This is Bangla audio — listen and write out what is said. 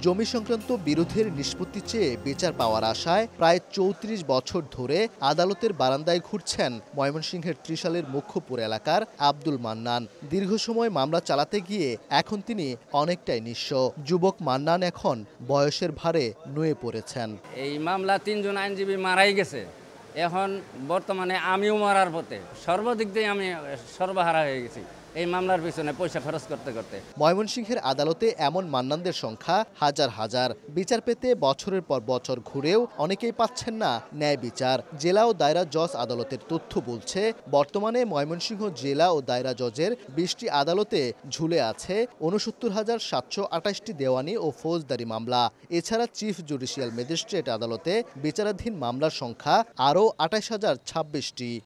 জমি সংক্রান্ত বিরোধের নিষ্পত্তি চেয়ে বিচার পাওয়ার আশায় প্রায় ৩৪ বছর ধরে আদালতের বারান্দায় ঘুরছেন ময়মনসিংহের ত্রিশালের মুখ্যপুর এলাকার আব্দুল মান্নান। দীর্ঘ সময় মামলা চালাতে গিয়ে এখন তিনি অনেকটাই নিঃস্ব। যুবক মান্নান এখন বয়সের ভারে নুয়ে পড়েছেন। এই মামলা ৩ জন আইনজীবী মারাই গেছে। এখন বর্তমানে আমিও মারার পথে, সর্বদিক দিয়ে আমি সর্বহারা হয়ে গেছি এই মামলার পিছনে পয়সা খরচ করতে করতে। ময়মনসিংহের আদালতে এমন মান্নানদের সংখ্যা হাজার হাজার। বিচার পেতে বছরের পর বছর ঘুরেও অনেকেই পাচ্ছেন না ন্যায় বিচার। জেলা ও দায়রা জজ আদালতের তথ্য বলছে, বর্তমানে ময়মনসিংহ জেলা ও দায়রা জজের ২০টি আদালতে ঝুলে আছে ৬৯,৭২৮টি দেওয়ানি ও ফৌজদারি মামলা। এছাড়া চিফ জুডিশিয়াল ম্যাজিস্ট্রেট আদালতে বিচারাধীন মামলার সংখ্যা আরও ২৮,০২৬টি।